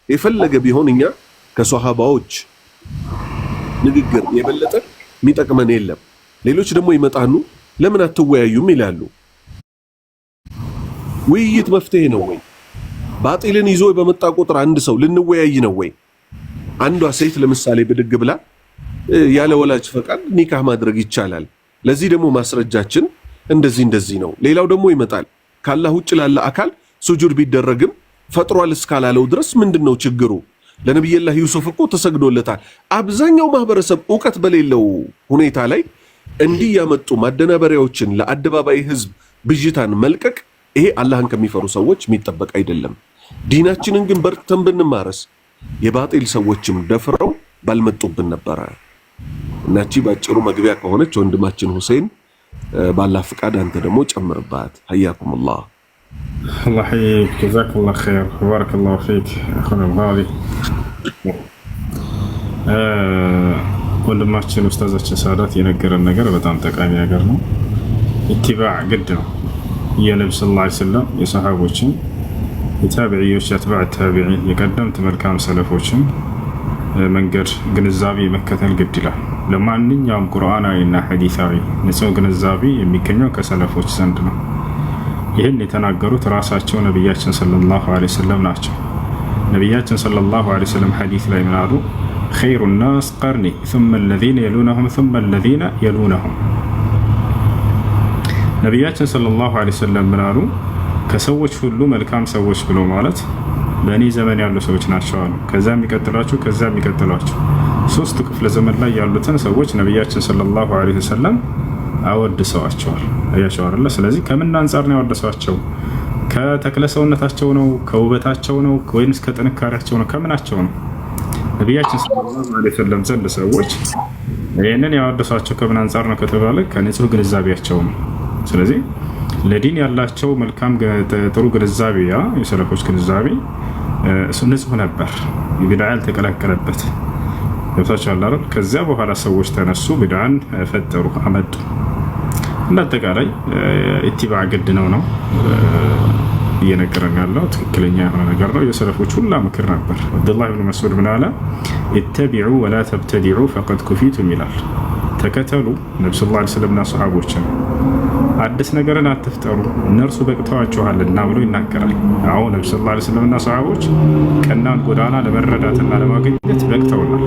የፈለገ ቢሆን እኛ ከሷሃባዎች ንግግር የበለጠ የሚጠቅመን የለም። ሌሎች ደግሞ ይመጣሉ ለምን አትወያዩም ይላሉ። ውይይት መፍትሄ ነው ወይ? ባጢልን ይዞ በመጣ ቁጥር አንድ ሰው ልንወያይ ነው ወይ? አንዷ ሴት ለምሳሌ ብድግ ብላ ያለ ወላጅ ፈቃድ ኒካህ ማድረግ ይቻላል፣ ለዚህ ደግሞ ማስረጃችን እንደዚህ ነው። ሌላው ደግሞ ይመጣል ካላህ ውጭ ላለ አካል ሱጁድ ቢደረግም ፈጥሯል እስካላለው ድረስ ምንድነው ችግሩ? ለነብዩላህ ዩሱፍ እኮ ተሰግዶለታል። አብዛኛው ማህበረሰብ ዕውቀት በሌለው ሁኔታ ላይ እንዲህ ያመጡ ማደናበሪያዎችን ለአደባባይ ህዝብ ብዥታን መልቀቅ ይሄ አላህን ከሚፈሩ ሰዎች የሚጠበቅ አይደለም። ዲናችንን ግን በርተን ብንማረስ የባጢል ሰዎችም ደፍረው ባልመጡብን ነበረ። እናቺ ባጭሩ መግቢያ ከሆነች ወንድማችን ሁሴን ባላህ ፍቃድ አንተ ደግሞ ጨምርባት። حياكم الله الله يحييك جزاك الله خير بارك الله فيك اخونا الغالي ወንድማችን ኡስታዛችን ሳዳት የነገረን ነገር በጣም ጠቃሚ ነገር ነው። ኢትባዕ ግድ ነው። የነብዩ ሰለላሁ ዐለይሂ ወሰለም የሰሃቦችን የታቢዒዎች የአትባዕ ታቢዒን የቀደምት መልካም ሰለፎችን መንገድ ግንዛቤ መከተል ግድ ይላል። ለማንኛውም ቁርአናዊና ሐዲሳዊ ንጹህ ግንዛቤ የሚገኘው ከሰለፎች ዘንድ ነው። ይህን የተናገሩት ራሳቸው ነቢያችን ሰለላሁ ዐለይሂ ወሰለም ናቸው። ነቢያችን ሰለላሁ ዐለይሂ ወሰለም ሐዲስ ላይ ምን አሉ? خير الناس قرني ثم الذين يلونهم ثم الذين يلونهم። ነቢያችን ሰለላሁ ዐለይሂ ወሰለም ምን አሉ? ከሰዎች ሁሉ መልካም ሰዎች ብሎ ማለት በእኔ ዘመን ያሉ ሰዎች ናቸው አሉ። ከዛ የሚቀጥሏቸው ከዛ የሚቀጥሏቸው ሶስት ክፍለ ዘመን ላይ ያሉትን ሰዎች ነቢያችን ሰለላሁ ዐለይሂ ወሰለም አወድሰዋቸዋል። አያቸው አይደል? ስለዚህ ከምን አንፃር ነው ያወደሷቸው? ከተክለ ሰውነታቸው ነው? ከውበታቸው ነው? ወይንስ ከጥንካሬያቸው ነው? ከምናቸው ነው? ነቢያችን ሰለላሁ ዐለይሂ ወሰለም ዘንድ ሰዎች ይህንን ያወደሷቸው ከምን አንፃር ነው ከተባለ ከንጹህ ግንዛቤያቸው ነው። ስለዚህ ለዲን ያላቸው መልካም ጥሩ ግንዛቤ ያ የሰለፎች ግንዛቤ እሱ ንጹህ ነበር፣ ቢድዓ ያልተቀላቀለበት ገብታችኋል አይደል? ከዚያ በኋላ ሰዎች ተነሱ፣ ቢድዓን ፈጠሩ፣ አመጡ። እንዳጠቃላይ ኢትባዕ ግድ ነው እየነገረን ያለው ትክክለኛ የሆነ ነገር ነው። የሰለፎች ሁላ ምክር ነበር። አብዱላህ ብን መስዑድ ምን አለ? ኢተቢዑ ወላ ተብተዲዑ ፈቀድ ኩፊቱም ይላል። ተከተሉ ነብዩ ሰለላሁ ዐለይሂ ወሰለምና ሰሃቦችን፣ አዲስ ነገርን አትፍጠሩ እነርሱ በቅተዋቸዋልና ብሎ ይናገራል። አሁን ነብዩ ሰለላሁ ዐለይሂ ወሰለምና ሰሃቦች ቀናን ጎዳና ለመረዳትና ለማግኘት በቅተውናል።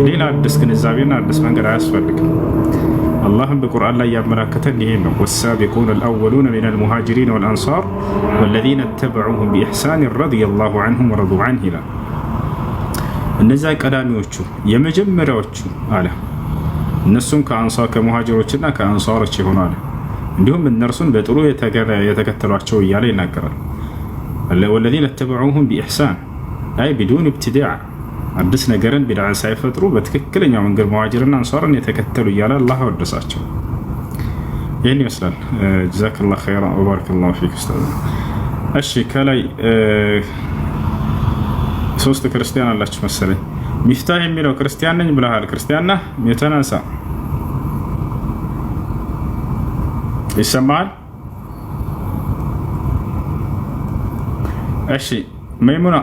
ሌላ አዲስ ግንዛቤና አዲስ መንገድ አያስፈልግም። አላህም በቁርአን ላይ ያመላከተን ይሄን ነው። ወሳቢቁነ አልአወሉነ ሚነል ሙሃጅሪን ወልአንሳር ወለዚነ ተበዑሁም ቢኢሕሳን ረዲየላሁ ዐንሁም ወረዱ ዐንሁ ይላል። እነዚያ ቀዳሚዎቹ የመጀመሪያዎቹ አለ እነሱም ከሙሃጅሮችና ከአንሳሮች የሆኑ አለ እንዲሁም እነርሱን በጥሩ የተከተሏቸው እያለ ይናገራል። ወለዚነ ተበዑሁም ቢኢሕሳን አይ ቢዱን ኢብቲዳዕ አዲስ ነገርን ቢድዓ ሳይፈጥሩ በትክክለኛው መንገድ ሙሃጅርና አንሷርን የተከተሉ እያለ አላህ አወደሳቸው። ይህን ይመስላል። ጀዛከላሁ ኸይራን ወባረከላሁ ፊክ ኡስታዝ። እሺ ከላይ ሶስት ክርስቲያን አላችሁ መሰለኝ። ሚፍታህ የሚለው ክርስቲያን ነኝ ብለሃል። ክርስቲያን ነህ? የተነሳ ይሰማል? እሺ መይሙና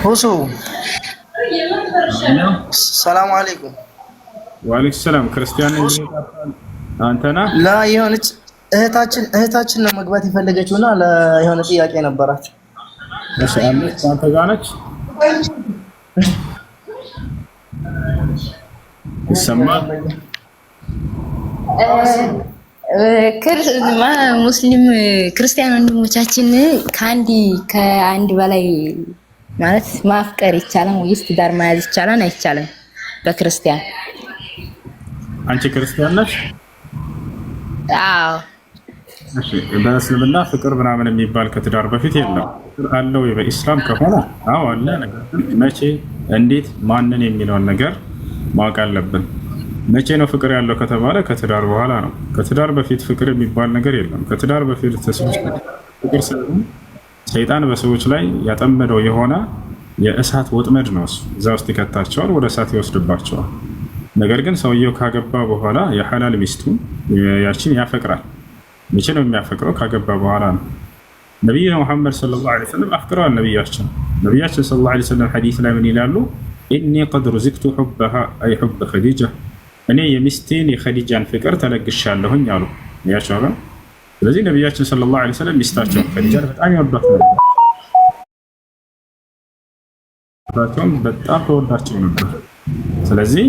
ሁሱ ሰላም አለይኩም። ወአለይኩም ሰላም። ክርስቲያን ነኝ አንተ ነህ? ላ የሆነች እህታችን ነው መግባት የፈለገችውና ለየሆነ ጥያቄ ነበራት። እሺ አለች አንተ ጋር ነች? ይሰማል? ሙስሊም ክርስቲያን ወንድሞቻችን ከአንድ በላይ ማለት ማፍቀር ይቻላል ወይስ ትዳር መያዝ ይቻላል አይቻልም? በክርስቲያን አንቺ ክርስቲያን ነሽ? አዎ። እሺ በእስልምና ፍቅር ምናምን የሚባል ከትዳር በፊት የለም። ፍቅር አለው በኢስላም ከሆነ አዎ አለ። ነገር ግን መቼ፣ እንዴት፣ ማንን የሚለውን ነገር ማወቅ አለብን። መቼ ነው ፍቅር ያለው ከተባለ ከትዳር በኋላ ነው። ከትዳር በፊት ፍቅር የሚባል ነገር የለም። ከትዳር በፊት ተሰዎች ፍቅር ሳይሆን ሰይጣን በሰዎች ላይ ያጠመደው የሆነ የእሳት ወጥመድ ነው። እዛ ውስጥ ይከታቸዋል፣ ወደ እሳት ይወስድባቸዋል። ነገር ግን ሰውየው ካገባ በኋላ የሐላል ሚስቱ ያችን ያፈቅራል። መቼ ነው የሚያፈቅረው? ካገባ በኋላ ነው። ነቢዩ ሙሐመድ ሰለላሁ ዐለይሂ ወሰለም አፍቅረዋል። ነቢያችን ሰለላሁ ዐለይሂ ወሰለም ሐዲስ ላይ ምን ይላሉ? ኢኒ ቀድ ሩዚቅቱ ሑበሃ አይ ሑበ ኸዲጃ፣ እኔ የሚስቴን የኸዲጃን ፍቅር ተለግሻለሁኝ አሉ። ያቻለ ስለዚህ ነቢያችን ሰለላሁ ዐለይሂ ወሰለም ሚስታቸውን ኸዲጃን በጣም ይወዷት ነበር። በጣም ተወዳቸው ነበር። ስለዚህ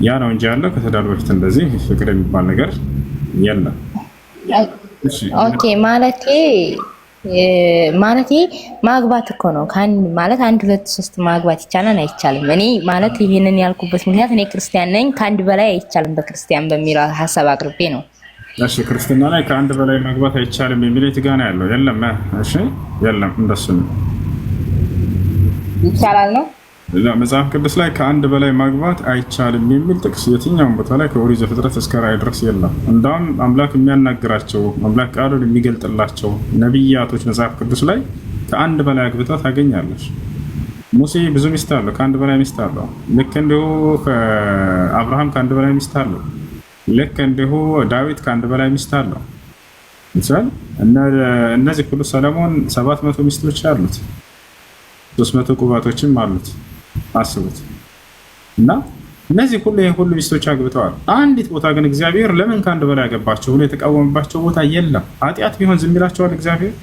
ያ ነው እንጂ ያለው ከትዳር በፊት እንደዚህ ፍቅር የሚባል ነገር የለም። ኦኬ ማለቴ ማግባት እኮ ነው ማለት 1 2 3 ማግባት ይቻላል አይቻልም? እኔ ማለት ይሄንን ያልኩበት ምክንያት እኔ ክርስቲያን ነኝ። ከአንድ በላይ አይቻልም በክርስቲያን በሚለው ሀሳብ አቅርቤ ነው። እሺ ክርስትና ላይ ከአንድ በላይ ማግባት አይቻልም የሚለው የት ጋር ነው ያለው? የለም። እሺ የለም፣ እንደሱ ነው። ይቻላል ነው መጽሐፍ ቅዱስ ላይ ከአንድ በላይ ማግባት አይቻልም የሚል ጥቅስ የትኛውም ቦታ ላይ ከኦሪት ዘፍጥረት እስከ ራዕይ ድረስ የለም። እንዳውም አምላክ የሚያናግራቸው አምላክ ቃሉን የሚገልጥላቸው ነቢያቶች መጽሐፍ ቅዱስ ላይ ከአንድ በላይ አግብታ ታገኛለች። ሙሴ ብዙ ሚስት አለው፣ ከአንድ በላይ ሚስት አለው። ልክ እንዲሁ አብርሃም ከአንድ በላይ ሚስት አለው። ልክ እንዲሁ ዳዊት ከአንድ በላይ ሚስት አለው። እነዚህ ሁሉ ሰለሞን 700 ሚስቶች አሉት፣ 300 ቁባቶችም አሉት። አስቡት። እና እነዚህ ሁሉ ሚስቶች አግብተዋል። አንዲት ቦታ ግን እግዚአብሔር ለምን ከአንድ በላይ ያገባቸው ብሎ የተቃወመባቸው ቦታ የለም። ኃጢአት ቢሆን ዝም ይላቸዋል እግዚአብሔር?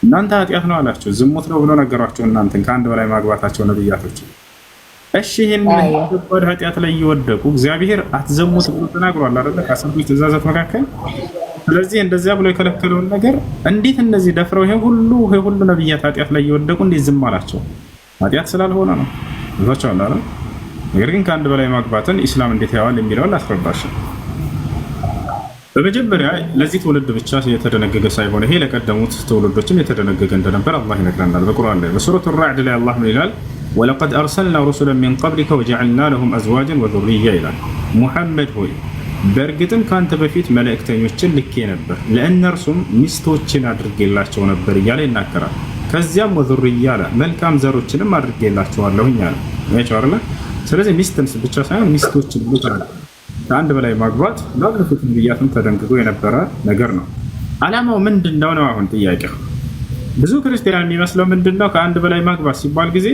እናንተ ኃጢአት ነው አላቸው፣ ዝሙት ነው ብሎ ነገሯቸው። እናንተን ከአንድ በላይ ማግባታቸው ነብያቶች። እሺ ይሄን ወደ ኃጢአት ላይ እየወደቁ እግዚአብሔር አትዘሙት ብሎ ተናግሯል አይደል? ከ10 ትእዛዛት መካከል። ስለዚህ እንደዚያ ብሎ የከለከለውን ነገር እንዴት እነዚህ ደፍረው ይሄ ሁሉ ነብያት ኃጢአት ላይ እየወደቁ እንዴት ዝም አላቸው? ኃጢአት ስላልሆነ ነው። ይዟቸዋል አይደል? ነገር ግን ከአንድ በላይ ማግባትን ኢስላም እንዴት ያዋል የሚለውን ላስረዳሽ። በመጀመሪያ ለዚህ ትውልድ ብቻ የተደነገገ ሳይሆን ይሄ ለቀደሙት ትውልዶችም የተደነገገ እንደነበር አላህ ይነግረናል በቁርአን ላይ። በሱረቱ ራዕድ ላይ አላህ ምን ይላል? ወለቀድ አርሰልና ሩሱለን ሚን ቀብሊከ ወጀዐልና ለሁም አዝዋጀን ወዙርያ ይላል። ሙሐመድ ሆይ በእርግጥም ከአንተ በፊት መልእክተኞችን ልኬ ነበር፣ ለእነርሱም ሚስቶችን አድርጌላቸው ነበር እያለ ይናገራል። ከዚያም ወዙርያ አለ፣ መልካም ዘሮችንም አድርጌላቸዋለሁኝ አለ። ያቻርለ ስለዚህ ሚስትን ብቻ ሳይሆን ሚስቶችን ብቻ ከአንድ በላይ ማግባት ባለፉት ነብያትም ተደንግጎ የነበረ ነገር ነው። ዓላማው ምንድነው ነው አሁን ጥያቄው። ብዙ ክርስቲያን የሚመስለው ምንድነው ከአንድ በላይ ማግባት ሲባል ጊዜ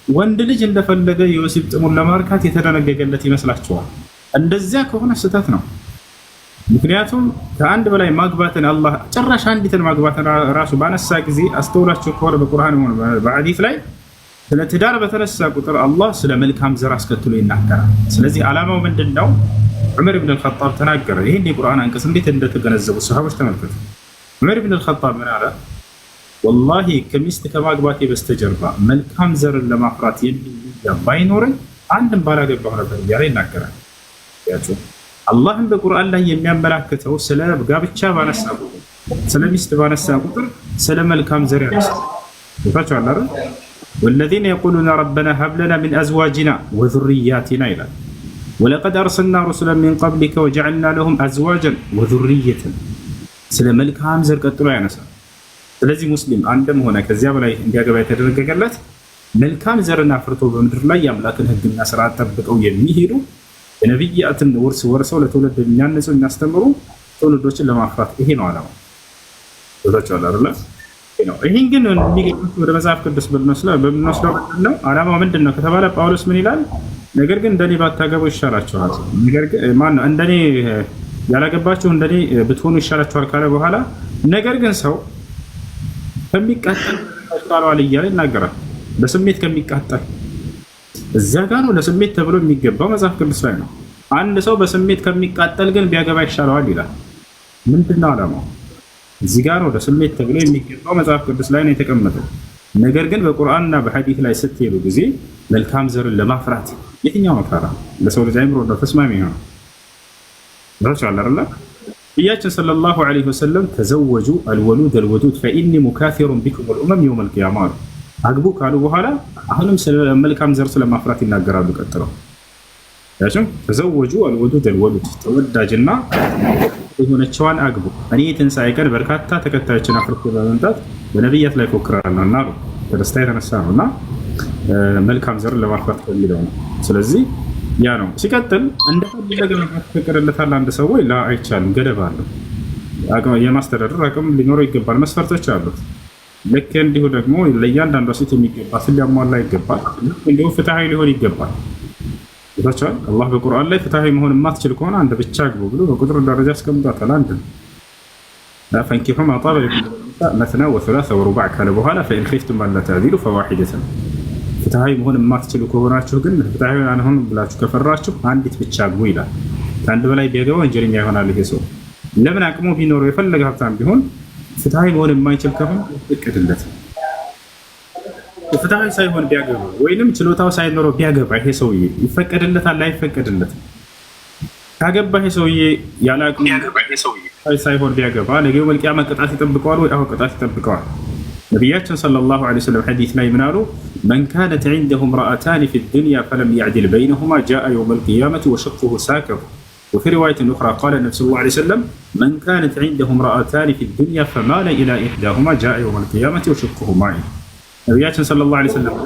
ወንድ ልጅ እንደፈለገ የወሲብ ጥሙን ለማርካት የተደነገገለት ይመስላችኋል? እንደዚያ ከሆነ ስህተት ነው። ምክንያቱም ከአንድ በላይ ማግባትን አላህ ጭራሽ አንዲትን ማግባትን ራሱ ባነሳ ጊዜ አስተውላችሁ ከሆነ በቁርአን ሆነ በሐዲስ ላይ ስለ ትዳር በተነሳ ቁጥር አላህ ስለ መልካም ዘር አስከትሎ ይናገራል። ስለዚህ ዓላማው ምንድነው? ዑመር ኢብኑ አልኸጣብ ተናገረ። ይሄን የቁርአን አንቀጽ እንዴት እንደተገነዘቡ ሰሃቦች ተመልከቱ። ዑመር ኢብኑ አልኸጣብ ምን አለ? ወላሂ ከሚስት ከማግባቴ በስተጀርባ መልካም ዘርን ለማፍራት የሚል ባይኖረኝ አንድም ባላገባሁ ነበር እያለ ይናገራል። ያቸው አላህም በቁርአን ላይ የሚያመላክተው ስለ ጋብቻ ባነሳ ቁጥር ስለ ሚስት ባነሳ ቁጥር ስለ መልካም ዘር ያነሳል። ቦታቸው አለ አይደል? والذين يقولون ربنا هب لنا من ازواجنا وذرياتنا ይላል። ولقد ارسلنا رسلا من قبلك وجعلنا لهم ازواجا وذرية ስለ መልካም ዘር ቀጥሎ ያነሳል። ስለዚህ ሙስሊም አንድም ሆነ ከዚያ በላይ እንዲያገባ የተደረገለት መልካም ዘርን አፍርቶ በምድር ላይ የአምላክን ሕግና ስርዓት ጠብቀው የሚሄዱ የነብያትን ውርስ ወርሰው ለትውልድ የሚያነጹ የሚያስተምሩ ትውልዶችን ለማፍራት ይሄ ነው ዓላማው። ወጣቻለ አይደል? ይሄን ግን ወደ መጽሐፍ ቅዱስ በምንወስደው ነው ዓላማው ምንድነው ከተባለ ጳውሎስ ምን ይላል? ነገር ግን እንደኔ ባታገቡ ይሻላችኋል። ነገር ግን ማነው እንደኔ ያላገባችሁ እንደኔ ብትሆኑ ይሻላችኋል ካለ በኋላ ነገር ግን ሰው ከሚቃጠል ይሻላል እያለ ይናገራል። በስሜት ከሚቃጠል እዚያ ጋር ነው ለስሜት ተብሎ የሚገባው መጽሐፍ ቅዱስ ላይ ነው። አንድ ሰው በስሜት ከሚቃጠል ግን ቢያገባ ይሻላል ይላል። ምንድነው ዓላማው? እዚህ ጋር ነው ለስሜት ተብሎ የሚገባው መጽሐፍ ቅዱስ ላይ ነው የተቀመጠው። ነገር ግን በቁርአንና በሐዲስ ላይ ስትሄዱ ጊዜ መልካም ዘርን ለማፍራት የትኛው መከራ ለሰው ልጅ አይምሮ ነው ተስማሚ ነው አይደል? ነቢያችን ሰለላሁ ዐለይሂ ወሰለም ተዘወጁ አልወሉድ አልወዱድ ፈኢኒ ሙካሲሩን ቢኩም ወልኡመም የውመል ቂያማ አግቡ ካሉ በኋላ አሁንም ስለ መልካም ዘር ስለማፍራት ይናገራሉ። ቀጥለው ያቸው ተዘወጁ አልወዱድ አልወሉድ ተወዳጅና የሆነችዋን አግቡ እኔ ትንሣኤ ቀን በርካታ ተከታዮችን አፍርቶ በመምጣት በነብያት ላይ ፎክራለሁ እና ነው በደስታ የተነሳ ነውና መልካም ዘር ለማፍራት የሚለው ነው። ስለዚህ ያ ነው። ሲቀጥል እንደፈለገ መፈቀድለታል አንድ ሰው ወይ ላ አይቻልም፣ ገደብ አለው። የማስተዳደር አቅም ሊኖረው ይገባል። መስፈርቶች አሉት። ልክ እንዲሁ ደግሞ ለእያንዳንዷ ሴት የሚገባትን ሊያሟላ ይገባል። እንዲሁ ፍትሐዊ ሊሆን ይገባል። ይታቻል አላህ በቁርአን ላይ ፍትሐዊ መሆን የማትችል ከሆነ አንድ ብቻ አግቡ ብሎ በቁጥር ደረጃ አስቀምጧታል። አንድ ፈንኪሑ ማ ጣበ ለኩም መስና ወሱላሰ ወሩባዕ ካለ በኋላ ፈኢን ኺፍቱም አላ ተዕዲሉ ፈዋሒደተን። ፍትሐዊ መሆን የማትችሉ ከሆናችሁ ግን ፍትሐዊ አንሆን ብላችሁ ከፈራችሁ አንዲት ብቻ አግቡ ይላል። ከአንድ በላይ ቢያገባ ወንጀለኛ ይሆናል ይሄ ሰው። ለምን አቅሙ ቢኖረው የፈለገ ሀብታም ቢሆን ፍትሐዊ መሆን የማይችል ከሆነ ይፈቀድለት። ፍትሐዊ ሳይሆን ቢያገባ ወይንም ችሎታው ሳይኖረው ቢያገባ ይሄ ሰውዬ ይፈቀድለታል አይፈቀድለትም? ካገባ ይሄ ሰውዬ ያለ አቅሙ ሳይሆን ቢያገባ ነገ መልቂያማ ቅጣት ይጠብቀዋል ወይ? አዎ ቅጣት ይጠብቀዋል። ነቢያችን ሰለላሁ ዐለይሂ ወሰለም ሐዲስ ላይ ምን አሉ? መን ካነት ዐንደሁ እምረአታኒ ፊ ዱንያ ፈለም ያዕድል በይነሁማ ጃአ የውመል ቂያመቲ ወሽቁሁ ሳከሁ። وفي رواية أخرى قال النبي صلى الله عليه وسلم من كانت عنده امرأتان في الدنيا فمال إلى إحداهما جاء يوم القيامة وشقه معي. ነቢያችን ሰለላሁ ዐለይሂ ወሰለም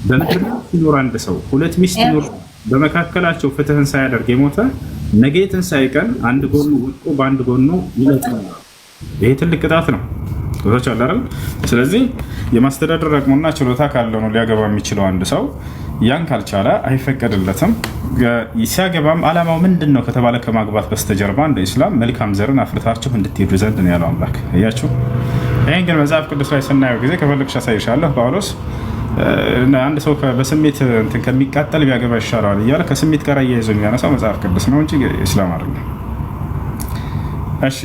በምድር ሲኖር አንድ ሰው ሁለት ሚስት ኖር በመካከላቸው ፍትህን ሳያደርግ የሞተ ነገ ትንሣኤ ቀን አንድ ጎኑ ወድቆ በአንድ ጎኑ ይለጥማል። ይሄ ትልቅ ቅጣት ነው። ወጣቻለ አይደል? ስለዚህ የማስተዳደር አቅሙና ችሎታ ካለው ነው ሊያገባ የሚችለው አንድ ሰው። ያን ካልቻለ አይፈቀድለትም። ሲያገባም ዓላማው ምንድን ነው ከተባለ ከማግባት በስተጀርባ እንደ ኢስላም መልካም ዘርን አፍርታችሁ እንድትሄዱ ዘንድ ነው ያለው አምላክ። እያችሁ ይህን ግን መጽሐፍ ቅዱስ ላይ ስናየው ጊዜ ከፈለግሽ አሳይሻለሁ። ጳውሎስ አንድ ሰው በስሜት እንትን ከሚቃጠል ቢያገባ ይሻለዋል እያለ ከስሜት ጋር እያይዞ የሚያነሳው መጽሐፍ ቅዱስ ነው እንጂ ኢስላም አይደለም። እሺ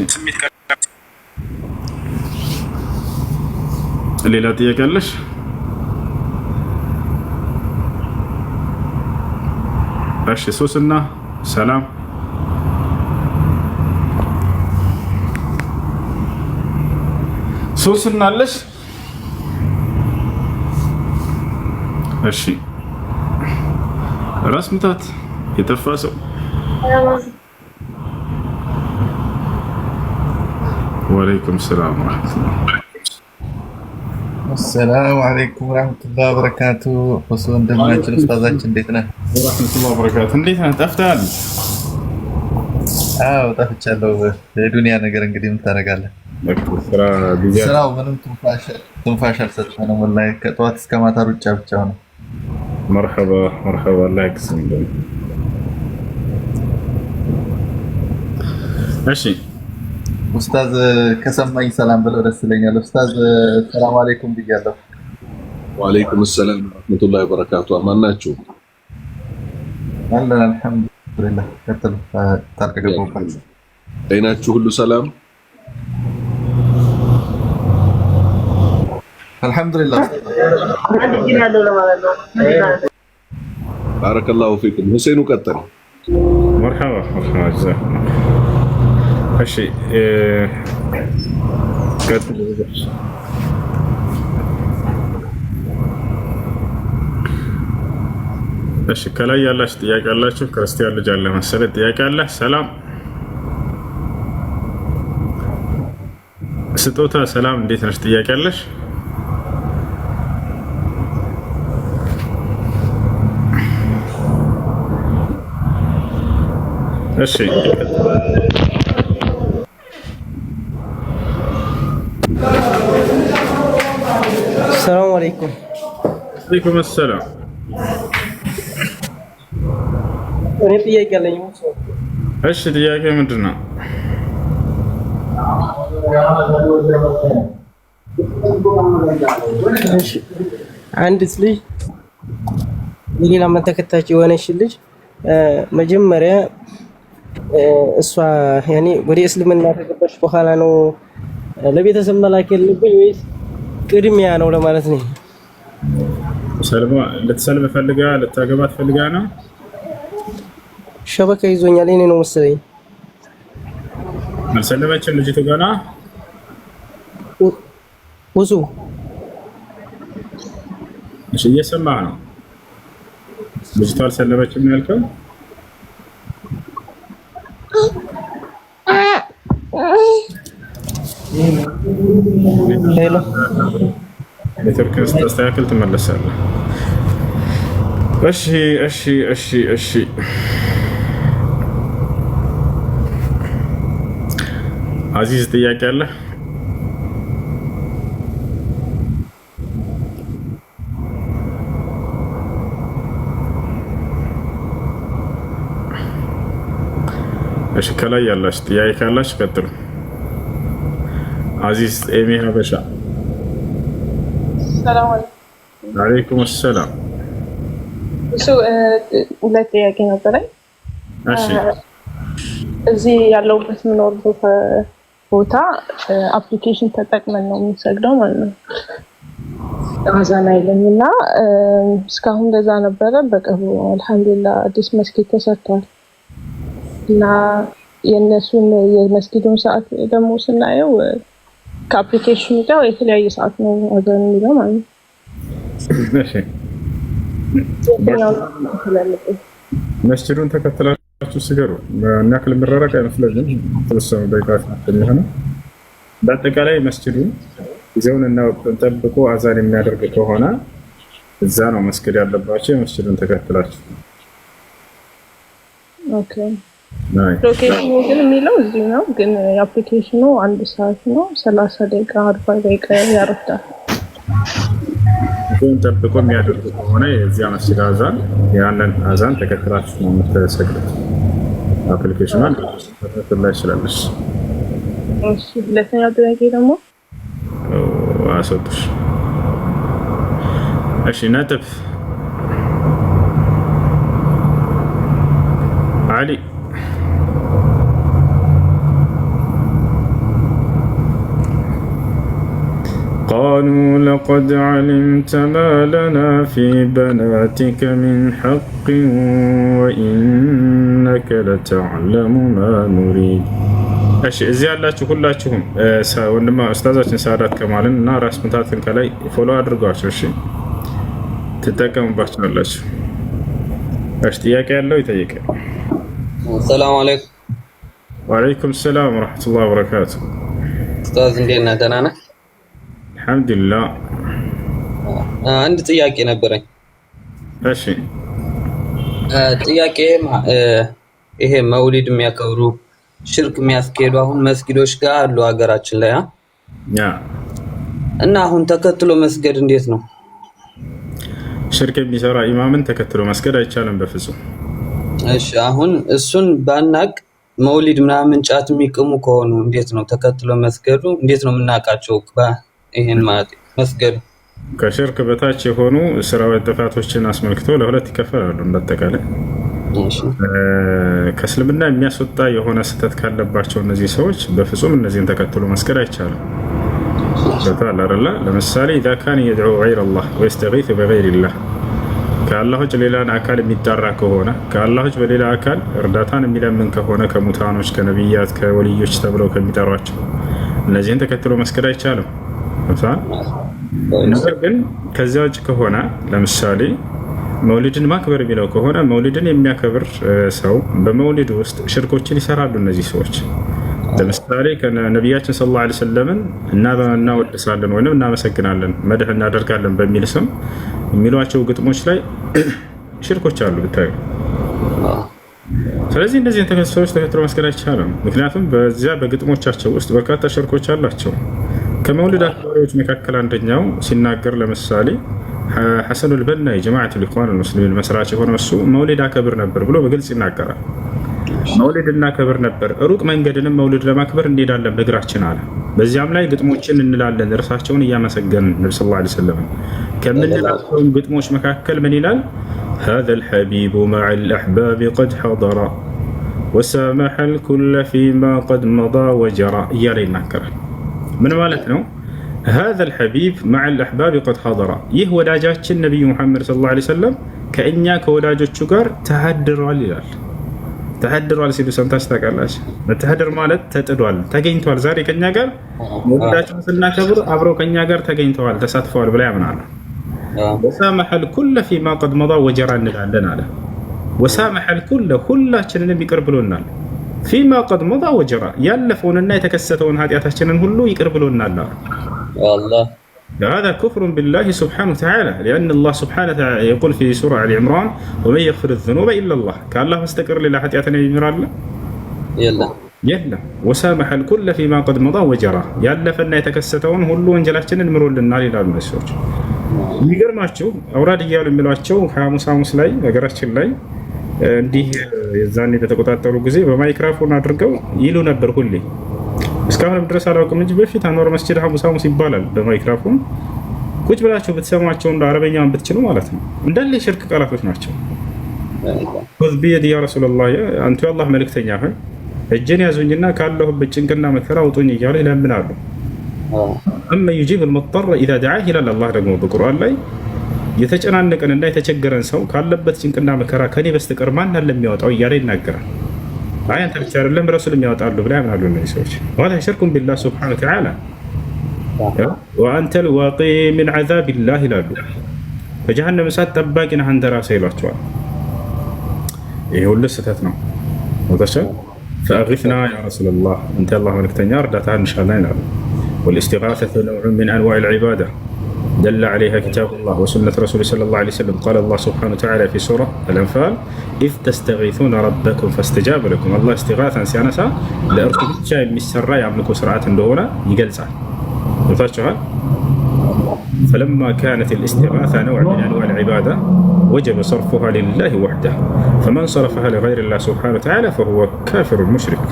ሌላ ጥያቄ አለሽ? እሺ ሶስና ሰላም ሶስና አለሽ? እሺ ራስ ምታት የጠፋ ሰው ወአለይኩም ሰላም ወራህመቱላህ። አሰላሙ አለይኩም ወራህመቱላሂ ወበረካቱ። ወሶ እንደምናችሁ ኡስታዛችን እንዴት ነህ? ወራህመቱላሂ ወበረካቱ። እንዴት ነህ? ጠፍተሃል? አዎ ጠፍቻለሁ። የዱንያ ነገር እንግዲህ ምን ታደርጋለህ? ስራው ምንም ትንፋሽ አልሰጠንም ወላሂ። ከጠዋት እስከ ማታ ሩጫ ብቻ ነው። መርሐባ መርሐባ። አላህ ይክስም። እሺ ኡስታዝ ከሰማኝ ሰላም ብለው ደስ ይለኛል። ኡስታዝ ሰላም አለይኩም ብያለሁ። ወአለይኩም ሰላም ወራህመቱላሂ ወበረካቱ። አማን ናችሁ? አለን አልሐምዱሊላህ። ከተሉ ታርቀቀውባችሁ ጤናችሁ ሁሉ ሰላም? አልሐምዱሊላህ። ባረከላሁ ፊኩም። ሁሴኑ ቀጥል። መርሐባ መርሐባ። እሺ ቀጥል። እሺ ከላይ ያላችሁ ጥያቄ አላችሁ? ክርስቲያን ልጅ አለ መሰለህ ጥያቄ አለ? ሰላም ስጦታ ሰላም እንዴት ነሽ? ጥያቄ አለሽ? እሺ ሰላም አለይኩም። ወአለይኩም ሰላም። እኔ ጥያቄ አለኝ። እሺ ጥያቄ ምንድን ነው? እሺ አንዲት ልጅ የሌላ እምነት ተከታይ የሆነች ልጅ መጀመሪያ እሷ ያኔ ወደ እስልምና ከገባች በኋላ ነው ለቤተሰብ መላክ ያለብኝ ወይስ ቅድሚያ ነው ለማለት ነው? ሰልማ ልትሰልም ፈልጋ ልታገባት ፈልጋ ነው? ሸበካ ይዞኛል እኔ ነው መሰለኝ። አልሰለመችም ልጅቱ ገና? ውሱ እሺ እየሰማህ ነው? ልጅቱ አልሰለመችም ያልከው? ሄሎ ኔትወርክ ስተስተካከል ትመለሳለህ። እሺ እሺ እሺ እሺ አዚዝ ጥያቄ አለ? እሺ ከላይ ያላችሁ ጥያቄ ካላችሁ ቀጥሉ። አዚዝ ኤሚ ሀበሻ። ሰላም አለይኩም። አለይኩም ሰላም። እሱ ሁለት ጥያቄ ነበረኝ። እሺ እዚህ ያለውበት የምኖርበት ቦታ አፕሊኬሽን ተጠቅመን ነው የምንሰግደው ማለት ነው። አዛን አይልም እና እስካሁን እንደዛ ነበረ። በቅርቡ አልሐምዱሊላህ አዲስ መስጊድ ተሰርቷል እና የእነሱን የመስጊዱን ሰዓት ደግሞ ስናየው ከአፕሊኬሽኑ ጋር የተለያየ ሰዓት ነው አዛን የሚለው ማለት ነው። እሺ መስጂዱን ተከትላችሁ ስገሩ እና ያክል ምራራቅ አይመስለኝም። ተወሰኑ ደቂቃዎች የሚሆነው በአጠቃላይ መስጂዱን ጊዜውን እና ወቅቱን ጠብቆ አዛን የሚያደርግ ከሆነ እዛ ነው መስጊድ ያለባቸው። የመስጂዱን ተከትላችሁ ኦኬ። ሎኬሽኑ ግን የሚለው እዚህ ነው፣ ግን የአፕሊኬሽኑ 1 ሰዓት ነው 30 ደቂቃ 40 ደቂቃ ያረፍዳል። ጊዜውን ጠብቆ የሚያደርግ ከሆነ የዚያ መስጂድ አዛን ያንን አዛን ተከትላችሁ ነው የምትሰግዱት። አፕሊኬሽኑ ላይ ይችላልሽ። እሺ ሁለተኛው ጥያቄ ደግሞ አሰጥሽ። እሺ ነጥብ አሊ قالوا لقد علمت ما لنا في بناتك من حق وإنك لتعلم ما نريد. እሺ እዚህ ያላችሁ ሁላችሁም ወንድማ ኡስታዛችን ሳዳት ከማልን እና ራስ ምታትን ከላይ ፎሎ አድርጓቸው። እሺ ትጠቀሙባችኋላችሁ። እሺ ጥያቄ ያለው ይጠይቃል። ሰላም አለይኩም። ወአለይኩም ሰላም ወራህመቱላሂ ወበረካቱ። ኡስታዝ እንዴት ነህ? ደህና ነህ? አልሐምዱሊላህ። አንድ ጥያቄ ነበረኝ። እሺ ጥያቄ ይሄ መውሊድ የሚያከብሩ ሽርክ የሚያስኬዱ አሁን መስጊዶች ጋር አሉ ሀገራችን ላይ እና አሁን ተከትሎ መስገድ እንዴት ነው? ሽርክ የሚሰራ ኢማምን ተከትሎ መስገድ አይቻልም በፍጹም። እሺ አሁን እሱን ባናቅ መውሊድ ምናምን ጫት የሚቅሙ ከሆኑ እንዴት ነው ተከትሎ መስገዱ? እንዴት ነው የምናውቃቸው? ይሄን ማለት መስገዱ ከሽርክ በታች የሆኑ ስራዊ ጥፋቶችን አስመልክቶ ለሁለት ይከፈላሉ። እንደተጠቃላይ ከእስልምና የሚያስወጣ የሆነ ስህተት ካለባቸው እነዚህ ሰዎች በፍጹም እነዚህን ተከትሎ መስገድ አይቻልም። በታል አይደለ? ለምሳሌ اذا كان يدعو غير الله ويستغيث بغير الله ከአላህ ውጭ ሌላን አካል የሚጣራ ከሆነ ከአላህ ውጭ በሌላ አካል እርዳታን የሚለምን ከሆነ ከሙታኖች፣ ከነቢያት፣ ከወልዮች ተብለው ከሚጠሯቸው እነዚህን ተከትሎ መስገድ አይቻልም። ነገር ግን ከዚያ ውጭ ከሆነ ለምሳሌ መውሊድን ማክበር የሚለው ከሆነ መውሊድን የሚያከብር ሰው በመውሊድ ውስጥ ሽርኮችን ይሰራሉ እነዚህ ሰዎች። ለምሳሌ ከነቢያችን ሰለላሁ ዐለይሂ ወሰለም እናወድሳለን ወይም እናመሰግናለን መድህ እናደርጋለን በሚል ስም የሚሏቸው ግጥሞች ላይ ሽርኮች አሉ ብታዩ። ስለዚህ እነዚህን ሰዎች ተከትሎ መስገድ አይቻልም። ምክንያቱም በዚያ በግጥሞቻቸው ውስጥ በርካታ ሽርኮች አላቸው። ከመውሊድ አክባሪዎች መካከል አንደኛው ሲናገር ለምሳሌ ሐሰኑል በና የጀማዓቱል ኢኽዋን ሙስሊሚን መስራች የሆነው እሱ መውሊድ አከብር ነበር ብሎ በግልጽ ይናገራል። መውሊድ እናከብር ነበር፣ ሩቅ መንገድንም መውሊድ ለማክበር እንሄዳለን በእግራችን አለ። በዚያም ላይ ግጥሞችን እንላለን እርሳቸውን እያመሰገንን ነብዩ ሰለላሁ ዐለይሂ ወሰለም ከምንላቸው ግጥሞች መካከል ምን ይላል? هذا الحبيب مع الأحباب قد حضر وسامح الكل فيما قد مضى وجرى እያለ ይናገራል። ምን ማለት ነው? هذا الحبيب مع الأحباب قد حضر ይህ ወዳጃችን ነብዩ መሐመድ ሰለላሁ ዐለይሂ ወሰለም ከእኛ ከወዳጆቹ ጋር ተሐድሯል ይላል። ተሐድሯል ሲሉ ሰምታችሁ ታውቃላችሁ? መተሐደር ማለት ተጥዷል፣ ተገኝቷል። ዛሬ ከኛ ጋር ወዳጃችን ስናከብር አብረው ከኛ ጋር ተገኝተዋል፣ ተሳትፈዋል ብላ ያምናሉ። وسامح الكل فيما قد مضى وجرى እንላለን አለ። وسامح الكل ሁላችንንም ይቅር ብሎናል። فيما قد مضى وجرى ያለፈውንና የተከሰተውን ኃጢአታችንን ሁሉ ይቅር ብሎናል። والله هذا كفر بالله سبحانه وتعالى لأن الله سبحانه وتعالى يقول في سورة آل عمران ومن يغفر الذنوب إلا الله كالله استقر لله ኃጢአትን የሚምራል የለም። የለም ወሳመሐል ኩለ ፊማ ቀድ መዳ ወጀራ ያለፈና የተከሰተውን ሁሉ ወንጀላችንን ምሮልናል ይላሉ ሰዎች። የሚገርማችሁ አውራድ እያሉ የሚሏቸው ሐሙስ ላይ ነገራችን ላይ እንዲህ የዛኔ በተቆጣጠሩ ጊዜ በማይክራፎን አድርገው ይሉ ነበር ሁሌ። እስካሁንም ድረስ አላውቅም እንጂ በፊት አንዋር መስጂድ ሐሙስ ይባላል በማይክራፎን ቁጭ ብላችሁ ብትሰሟቸው እንደ አረበኛውን ብትችሉ ማለት ነው እንዳለ የሽርክ ቃላቶች ናቸው። ኹዝ ቢየዲ ያ ረሱላህ አንተ የአላህ መልእክተኛ ሆይ እጄን ያዙኝና ካለሁበት ጭንቅና መከራ አውጡኝ እያሉ ይለምናሉ። አማ ዩጂብ አልሙጠር ኢዛ ደዓህ ይላል አላህ ደግሞ በቁርአን ላይ የተጨናነቀንና የተቸገረን ሰው ካለበት ጭንቅና መከራ ከኔ በስተቀር ማን አለ የሚያወጣው እያለ ይናገራል። አይ አንተ ብቻ አይደለም ረሱልም ያወጣሉ ብለው ያምናሉ እነዚህ ሰዎች። ወላ ሽርኩን ቢላህ ሱብሓነሁ ወተዓላ ወአንተ ልዋቂ ሚን ዐዛቢላህ ይላሉ። በጀሃነም እሳት ጠባቂ ነህ አንተ ራስህ ይሏቸዋል። ይሄ ሁሉ ስህተት ነው። ፈአግፍና ያ ረሱለላህ አንተ የአላህ መልእክተኛ እርዳታ እንሻለን ይላሉ። ወልእስቲጋሰቱ ነውዑን ሚን አንዋዕ ልዒባዳ دل عليها كتاب الله وسنة رسوله صلى الله عليه وسلم. قال الله سبحانه وتعالى في سورة الأنفال إذ تستغيثون ربكم فاستجاب لكم. الله استغاثا سيانسا لأركب الشيء المسرى يعملكوا سرعة دولة يقلسها يفاشها. فلما كانت الاستغاثة نوع من أنواع العبادة وجب صرفها لله وحده فمن صرفها لغير الله سبحانه وتعالى فهو كافر مشرك.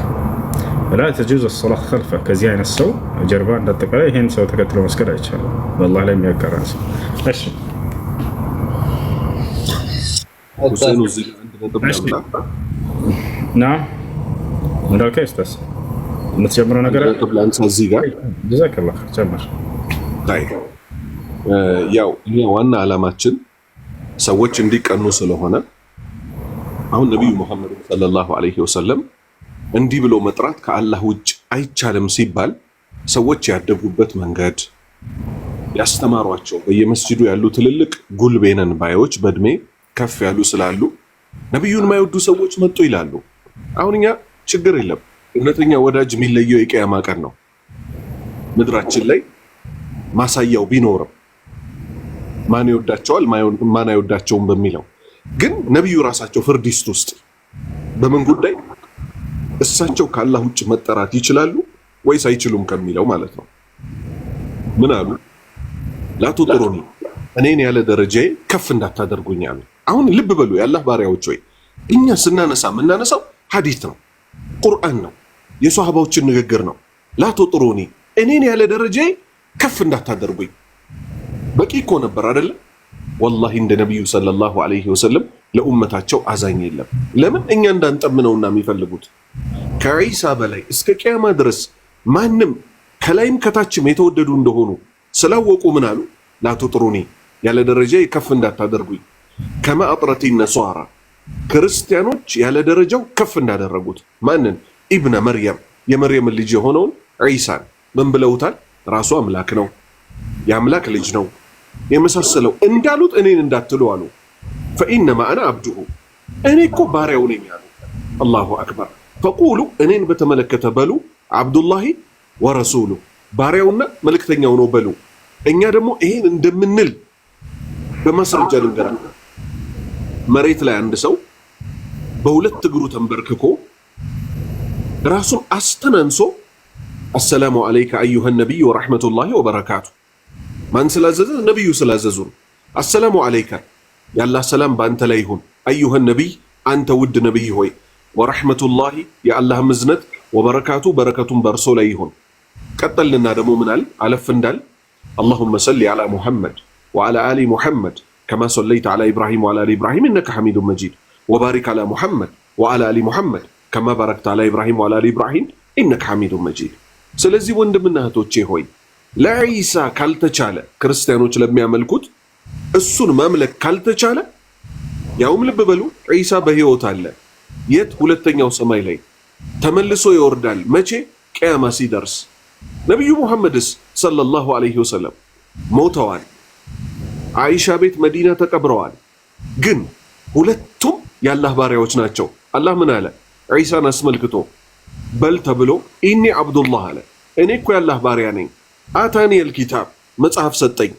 لا تجوز الصلاة خلفه كزيان السوء جربان للتقرأي هين سوى تقتلوا مسكرة إن شاء الله والله لم يكر رأسه أشي نعم من الكيس بس متجمرون أقرأ قبل أن تزيغا جزاك الله خير جمر طيب ያው እኛ ዋና ዓላማችን ሰዎች እንዲቀኑ ስለሆነ አሁን ነብዩ መሐመድ ሰለላሁ ዐለይሂ ወሰለም እንዲህ ብሎ መጥራት ከአላህ ውጭ አይቻልም ሲባል ሰዎች ያደጉበት መንገድ ያስተማሯቸው በየመስጂዱ ያሉ ትልልቅ ጉልቤነን ባዮች በእድሜ ከፍ ያሉ ስላሉ ነብዩን ማይወዱ ሰዎች መጡ ይላሉ። አሁን እኛ ችግር የለም እውነተኛ ወዳጅ የሚለየው የቂያማ ቀን ነው። ምድራችን ላይ ማሳያው ቢኖርም ማን ይወዳቸዋል ማን አይወዳቸውም በሚለው ግን ነብዩ ራሳቸው ፍርዲስት ውስጥ በምን ጉዳይ እሳቸው ከአላህ ውጭ መጠራት ይችላሉ ወይስ አይችሉም ከሚለው ማለት ነው። ምን አሉ? ላቱጥሩኒ እኔን ያለ ደረጃዬ ከፍ እንዳታደርጉኝ አሉ። አሁን ልብ በሉ የአላህ ባሪያዎች ወይ እኛ ስናነሳ የምናነሳው ሐዲስ ነው፣ ቁርአን ነው፣ የሷሃባዎችን ንግግር ነው። ላቱጥሩኒ እኔን ያለ ደረጃዬ ከፍ እንዳታደርጉኝ በቂ እኮ ነበር አይደለ? ወላሂ እንደ ነብዩ ሰለላሁ ዐለይሂ ወሰለም ለኡመታቸው አዛኝ የለም። ለምን እኛ እንዳንጠምነውና የሚፈልጉት ከዒሳ በላይ እስከ ቂያማ ድረስ ማንም ከላይም ከታችም የተወደዱ እንደሆኑ ስላወቁ ምን አሉ? ላቱጥሩኒ ያለ ደረጃዬ ከፍ እንዳታደርጉኝ ከማ አጥረቲ ነሷራ ክርስቲያኖች ያለ ደረጃው ከፍ እንዳደረጉት ማንን? ኢብነ መርየም የመርየም ልጅ የሆነውን ዒሳን ምን ብለውታል? ራሱ አምላክ ነው፣ የአምላክ ልጅ ነው የመሳሰለው እንዳሉት እኔን እንዳትሉ አሉ። ፈኢነማ አና አብዱሁ እኔ እኮ ባሪያው ነኝ አሉ። አላሁ አክበር። ፈቁሉ እኔን በተመለከተ በሉ አብዱላሂ ወረሱሉ ባሪያውና መልእክተኛው ነው በሉ። እኛ ደግሞ ይሄን እንደምንል በማስረጃ ልንገራለን። መሬት ላይ አንድ ሰው በሁለት እግሩ ተንበርክኮ ራሱን አስተናንሶ አሰላሙ አለይከ አዩሃ ነቢይ ወረሕመቱላሂ ወበረካቱ ማን ስላዘዘ? ነቢዩ ስላዘዙን። አሰላሙ አለይከ የአላህ ሰላም በአንተ ላይ ይሁን፣ አዩሃ ነቢይ አንተ ውድ ነቢይ ሆይ፣ ወረሕመቱላሂ የአላህ ምዝነት፣ ወበረካቱ በረከቱን በእርሶ ላይ ይሁን። ቀጠልና ደግሞ ምናል አለፍ እንዳል አላሁመ ሰሊ ዐላ ሙሐመድ ወዐላ አሊ ሙሐመድ ከማ ሰለይተ ዐላ ኢብራሂም ወዐላ አሊ ኢብራሂም ኢነከ ሐሚዱን መጂድ ወባሪክ ዐላ ሙሐመድ ወዐላ አሊ ሙሐመድ ከማ ባረክተ ዐላ ኢብራሂም ወዐላ አሊ ኢብራሂም ኢነከ ሐሚዱን መጂድ። ስለዚህ ወንድምና እህቶቼ ሆይ ለዒሳ ካልተቻለ ክርስቲያኖች ለሚያመልኩት እሱን ማምለክ ካልተቻለ ያውም ልብ በሉ ዒሳ በሕይወት አለ። የት? ሁለተኛው ሰማይ ላይ ተመልሶ ይወርዳል። መቼ? ቂያማ ሲደርስ። ነቢዩ ሙሐመድስ ሰለላሁ ዐለይሂ ወሰለም ሞተዋል። አይሻ ቤት መዲና ተቀብረዋል። ግን ሁለቱም የአላህ ባሪያዎች ናቸው። አላህ ምን አለ? ዒሳን አስመልክቶ በል ተብሎ ኢኒ አብዱላህ አለ። እኔ እኮ የአላህ ባሪያ ነኝ። አታኒ አልኪታብ መጽሐፍ ሰጠኝ።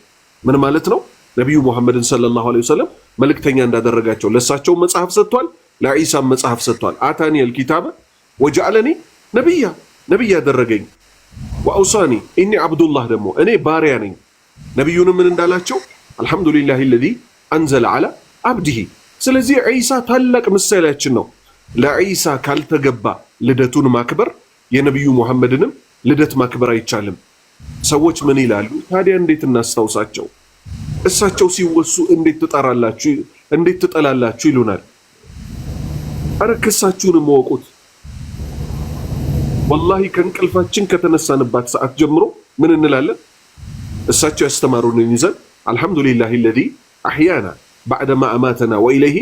ምን ማለት ነው? ነቢዩ ሙሐመድን ሰለላሁ ዐለይሂ ወሰለም መልእክተኛ እንዳደረጋቸው ለእሳቸው መጽሐፍ ሰጥቷል፣ ለዒሳም መጽሐፍ ሰጥቷል። አታኒ አልኪታብ ወጀዐለኒ ነብይ ያደረገኝ ወአውሳኒ ኢኒ አብዱላህ ደግሞ እኔ ባሪያ ነኝ። ነብዩንም ምን እንዳላቸው አልሐምዱሊላሂ الذي انزل على عبده። ስለዚህ ዒሳ ታላቅ ምሳሌያችን ነው። ለዒሳ ካልተገባ ልደቱን ማክበር የነብዩ መሐመድንም ልደት ማክበር አይቻልም። ሰዎች ምን ይላሉ ታዲያ? እንዴት እናስታውሳቸው? እሳቸው ሲወሱ እንዴት ትጠራላችሁ? እንዴት ትጠላላችሁ ይሉናል። አረ ክሳችሁን ወቁት። ወላሂ ከእንቅልፋችን ከተነሳንባት ሰዓት ጀምሮ ምን እንላለን? እሳቸው ያስተማሩንን ይዘን አልሐምዱሊላሂ الذي አህያና بعدማ አማተና ወኢለይሂ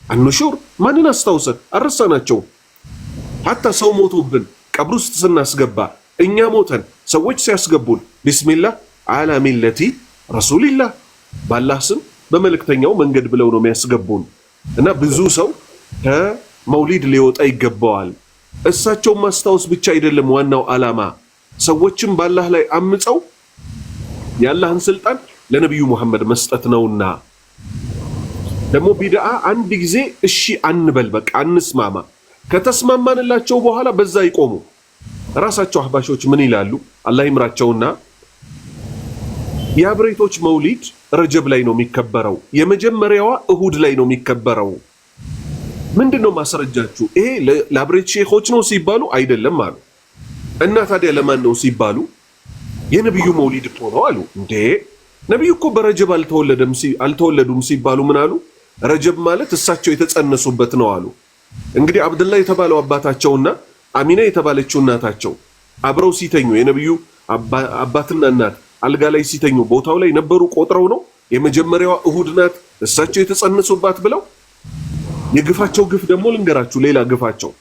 النشور። ማንን አስታውሰን አረሳናቸው? ሐታ ሰው ሞቶብን ቀብር ውስጥ ስናስገባ እኛ ሞተን ሰዎች ሲያስገቡን ቢስሚላህ አላ ሚለቲ ረሱሊላህ ባላህ ስም በመልእክተኛው መንገድ ብለው ነው የሚያስገቡን። እና ብዙ ሰው ከመውሊድ ሊወጣ ይገባዋል። እሳቸውን ማስታወስ ብቻ አይደለም ዋናው ዓላማ፣ ሰዎችም ባላህ ላይ አምፀው የአላህን ስልጣን ለነብዩ መሐመድ መስጠት ነውና። ደግሞ ቢድዓ አንድ ጊዜ እሺ አንበል፣ በቃ አንስማማ። ከተስማማንላቸው በኋላ በዛ ይቆሙ። ራሳቸው አህባሾች ምን ይላሉ? አላህ ይምራቸውና የአብሬቶች መውሊድ ረጀብ ላይ ነው የሚከበረው፣ የመጀመሪያዋ እሁድ ላይ ነው የሚከበረው። ምንድነው ማስረጃችሁ? ይሄ ለአብሬት ሼኾች ነው ሲባሉ አይደለም አሉ። እና ታዲያ ለማን ነው ሲባሉ የነብዩ መውሊድ እኮ ነው አሉ። እንዴ ነብዩ እኮ በረጀብ አልተወለዱም ሲባሉ ምን አሉ? ረጀብ ማለት እሳቸው የተጸነሱበት ነው አሉ። እንግዲህ አብደላ የተባለው አባታቸውና አሚና የተባለችው እናታቸው አብረው ሲተኙ የነብዩ አባትና እናት አልጋ ላይ ሲተኙ ቦታው ላይ ነበሩ። ቆጥረው ነው የመጀመሪያዋ እሁድ ናት እሳቸው የተጸነሱባት ብለው። የግፋቸው ግፍ ደግሞ ልንገራችሁ፣ ሌላ ግፋቸው።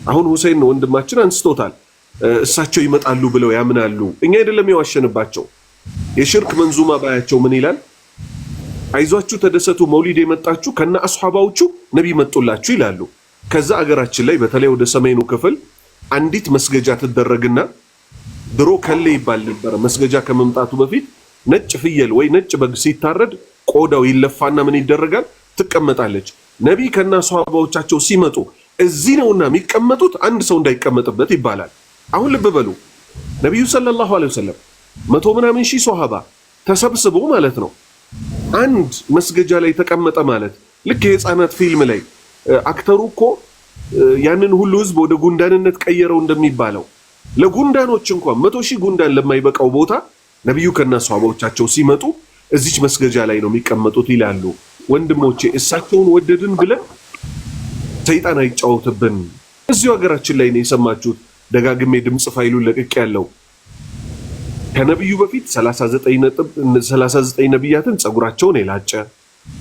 አሁን ሁሴን ነው ወንድማችን አንስቶታል። እሳቸው ይመጣሉ ብለው ያምናሉ። እኛ አይደለም የዋሸንባቸው። የሽርክ መንዙማ ባያቸው ምን ይላል? አይዟችሁ ተደሰቱ፣ መውሊድ የመጣችሁ ከነ አስሐባዎቹ ነብይ መጡላችሁ ይላሉ። ከዛ አገራችን ላይ በተለይ ወደ ሰሜኑ ክፍል አንዲት መስገጃ ትደረግና ድሮ ከለ ይባል ነበር። መስገጃ ከመምጣቱ በፊት ነጭ ፍየል ወይ ነጭ በግ ሲታረድ ቆዳው ይለፋና ምን ይደረጋል? ትቀመጣለች። ነብይ ከና ሷሃባዎቻቸው ሲመጡ እዚህ ነውና የሚቀመጡት፣ አንድ ሰው እንዳይቀመጥበት ይባላል። አሁን ልብ በሉ፣ ነብዩ ሰለላሁ ዐለይሂ ወሰለም 100 ምናምን ሺህ ሷሃባ ተሰብስቦ ማለት ነው አንድ መስገጃ ላይ ተቀመጠ ማለት ልክ የህፃናት ፊልም ላይ አክተሩ እኮ ያንን ሁሉ ህዝብ ወደ ጉንዳንነት ቀየረው እንደሚባለው ለጉንዳኖች እንኳን 100 ሺህ ጉንዳን ለማይበቃው ቦታ ነብዩ ከና ሷሃባዎቻቸው ሲመጡ እዚች መስገጃ ላይ ነው የሚቀመጡት ይላሉ። ወንድሞቼ እሳቸውን ወደድን ብለን ሰይጣን አይጫወትብን። እዚሁ ሀገራችን ላይ ነው የሰማችሁት። ደጋግሜ ድምጽ ፋይሉን ለቅቅ ያለው ከነብዩ በፊት 39 ነብያትን ጸጉራቸውን የላጨ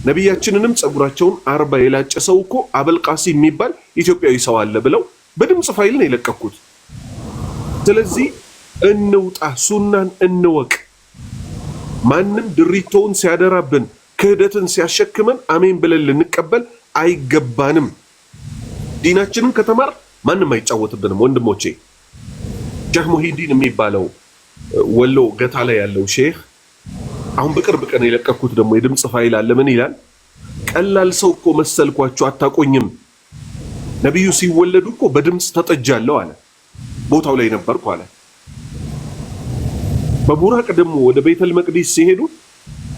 ነብያችንንም ጸጉራቸውን 40 የላጨ ሰው እኮ አበልቃሲም የሚባል ኢትዮጵያዊ ሰው አለ ብለው በድምጽ ፋይል ነው የለቀኩት። ስለዚህ እንውጣ፣ ሱናን እንወቅ። ማንም ድሪቶውን ሲያደራብን ክህደትን ሲያሸክመን አሜን ብለን ልንቀበል አይገባንም። ዲናችንን ከተማር ማንም አይጫወትብንም። ወንድሞቼ ሼህ ሙሂዲን የሚባለው ወሎ ገታ ላይ ያለው ሼህ አሁን በቅርብ ቀን የለቀኩት ደግሞ የድምጽ ፋይል አለ። ምን ይላል? ቀላል ሰው እኮ መሰልኳችሁ አታቆኝም። ነብዩ ሲወለዱ እኮ በድምጽ ተጠጃለሁ አለ። ቦታው ላይ ነበርኩ አለ። በቡራቅ ደግሞ ወደ ቤተል መቅዲስ ሲሄዱ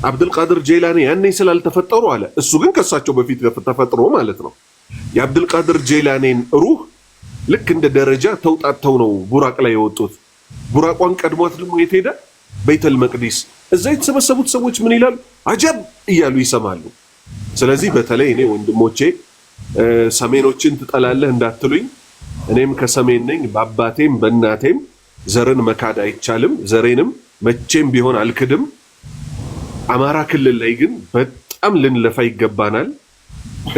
አብዱል ቃድር ጄላኒ ያኔ ስላልተፈጠሩ አለ። እሱ ግን ከሳቸው በፊት ተፈጥሮ ማለት ነው። የአብዱል ቃድር ጄላኒን ሩህ ልክ እንደ ደረጃ ተውጣተው ነው ቡራቅ ላይ የወጡት። ቡራቋን ቀድሟት ደግሞ የት ሄደ? ቤተል መቅዲስ። እዛ የተሰበሰቡት ሰዎች ምን ይላሉ? አጀብ እያሉ ይሰማሉ። ስለዚህ በተለይ እኔ ወንድሞቼ ሰሜኖችን ትጠላለህ እንዳትሉኝ፣ እኔም ከሰሜን ነኝ። በአባቴም በእናቴም ዘርን መካድ አይቻልም። ዘሬንም መቼም ቢሆን አልክድም። አማራ ክልል ላይ ግን በጣም ልንለፋ ይገባናል።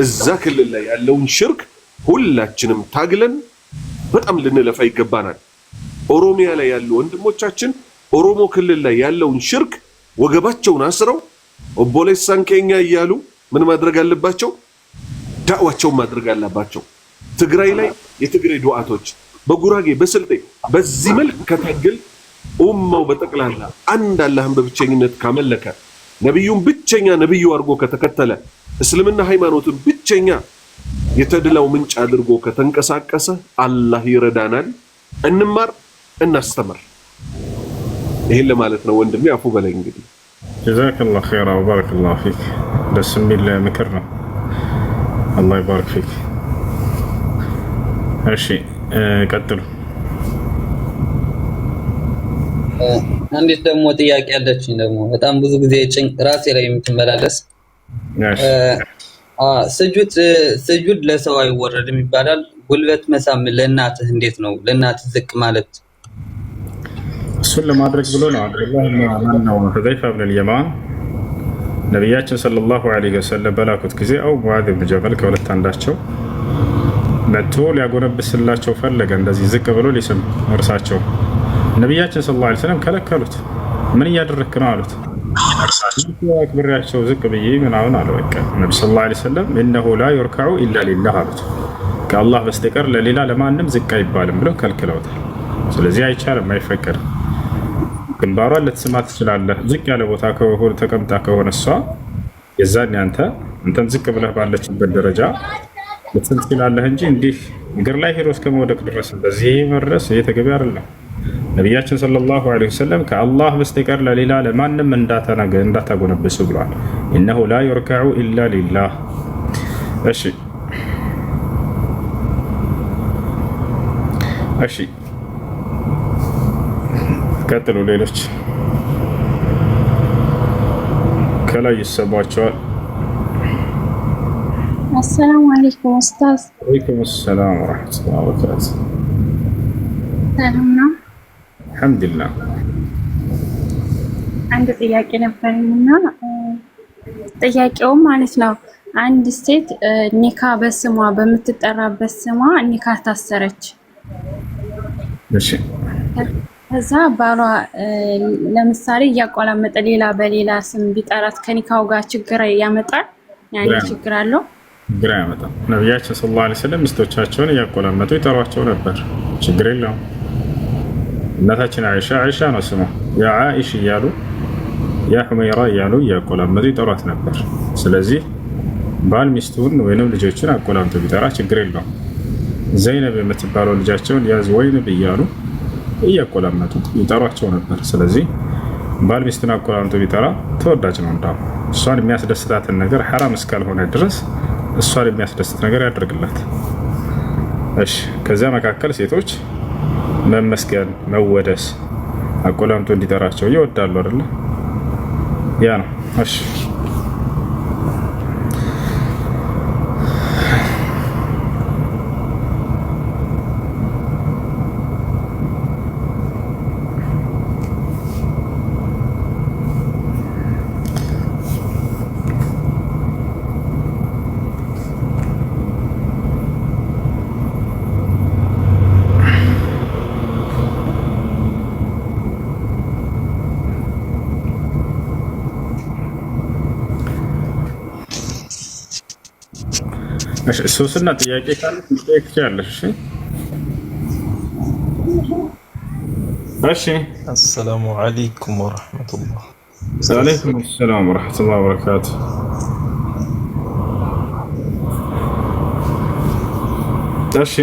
እዛ ክልል ላይ ያለውን ሽርክ ሁላችንም ታግለን በጣም ልንለፋ ይገባናል። ኦሮሚያ ላይ ያሉ ወንድሞቻችን ኦሮሞ ክልል ላይ ያለውን ሽርክ ወገባቸውን አስረው ኦቦሌሳን ኬኛ እያሉ ምን ማድረግ አለባቸው? ዳዕዋቸውን ማድረግ አለባቸው። ትግራይ ላይ የትግሬ ዱዓቶች፣ በጉራጌ በስልጤ በዚህ መልክ ከታገል ኡማው በጠቅላላ አንድ አላህን በብቸኝነት ካመለከ ነብዩን ብቸኛ ነብዩ አድርጎ ከተከተለ እስልምና ሃይማኖትን ብቸኛ የተድላው ምንጭ አድርጎ ከተንቀሳቀሰ አላህ ይረዳናል። እንማር፣ እናስተምር። ይሄን ለማለት ነው ወንድሜ። አፉ በላይ እንግዲህ ጀዛከላሁ ኸይራ ወባረከላሁ ፊክ። ደስ የሚል ምክር ነው። አላህ ይባርክ ፊክ። እሺ ቀጥሉ። አንዲት ደግሞ ጥያቄ ያለችኝ ደግሞ በጣም ብዙ ጊዜ ራሴ ላይ የምትመላለስ ስጁድ ለሰው አይወረድም ይባላል። ጉልበት መሳም ለእናትህ እንዴት ነው? ለእናትህ ዝቅ ማለት እሱን ለማድረግ ብሎ ነው አብዱላህ ሁዘይፋ ብን አልየማን ነቢያችን ሰለላሁ ዐለይሂ ወሰለም በላኩት ጊዜ አው ሙዓዝ ብን ጀበል ከሁለት አንዳቸው መጥቶ ሊያጎነብስላቸው ፈለገ። እንደዚህ ዝቅ ብሎ ሊስም እርሳቸው ነቢያችን ሰለላሁ ዐለይሂ ወሰለም ከለከሉት። ምን እያደረክ ነው አሉት። አክብሬያቸው ዝቅ ብዬ ምናምን አለ። በቃ ነቢ ሰለላሁ ዐለይሂ ወሰለም ኢነሁ ላ ዩርከዑ ኢላ ሊላህ አሉት። ከአላህ በስተቀር ለሌላ ለማንም ዝቅ አይባልም ብለው ከልክለውታል። ስለዚህ አይቻልም፣ አይፈቀድም። ግንባሯን ልትስማ ትችላለህ። ዝቅ ያለ ቦታ ከሆነ ተቀምጣ ከሆነ እሷ የዛኔ አንተም ዝቅ ብለህ ባለችበት ደረጃ ልትስም ትችላለህ እንጂ እንዲህ እግር ላይ ሄዶ እስከ መውደቅ ድረስ በዚህ መድረስ ተገቢ አይደለም። ነቢያችን ሰለላሁ ዐለይሂ ወሰለም ከአላህ በስተቀር ለሌላ ለማንም እንዳታጎነብሱ ብለዋል። ኢነሁ ላ ዩርከዑ ኢላ ሊላህ። እሺ ቀጥሉ። ሌሎች ከላይ ይሰማቸዋል። አሰላሙ አለይኩም ኡስታዝ። ወአለይኩም ሰላም ወራህመቱላሂ ወበረካቱህ። ሰላም ነው? አልሐምዱሊላህ። አንድ ጥያቄ ነበርኝና ጥያቄው ማለት ነው አንድ ሴት ኒካ በስሟ በምትጠራበት ስሟ ኒካ ታሰረች። እሺ ከዛ ባሏ ለምሳሌ እያቆላመጠ ሌላ በሌላ ስም ቢጠራት ከኒካው ጋር ችግር ያመጣል? ያኔ ችግር አለው? ችግር ያመጣል። ነቢያችን ሰለላሁ ዐለይሂ ወሰለም ሚስቶቻቸውን እያቆላመጡ ይጠሯቸው ነበር። ችግር የለውም። እናታችን አይሻ ነው ስሟ። ያ አይሽ እያሉ ያ ሁመይራ እያሉ እያቆላመጡ ይጠሯት ነበር። ስለዚህ ባል ሚስቱን ወይንም ልጆችን አቆላምጦ ቢጠራ ችግር የለውም። ዘይነብ የምትባለው ልጃቸውን ያዝ ወይንብ እያሉ እያቆላመጡ ይጠሯቸው ነበር። ስለዚህ ባል ሚስቱን አቆላምጦ ቢጠራ ተወዳጅ ነው። እንዳው እሷን የሚያስደስታትን ነገር ሐራም እስካልሆነ ድረስ እሷን የሚያስደስት ነገር ያደርግላት። እሺ ከዚያ መካከል ሴቶች መመስገን፣ መወደስ፣ አቆላምጦ እንዲጠራቸው ይወዳሉ አይደለ? ያ ነው። እሺ ሶስና ጥያቄ ካለ ጥያቄ ትችላለሽ። እሺ አሰላሙ አለይኩም ወራህመቱላህ። ወአለይኩም ሰላም ወራህመቱላሂ ወበረካቱ። እሺ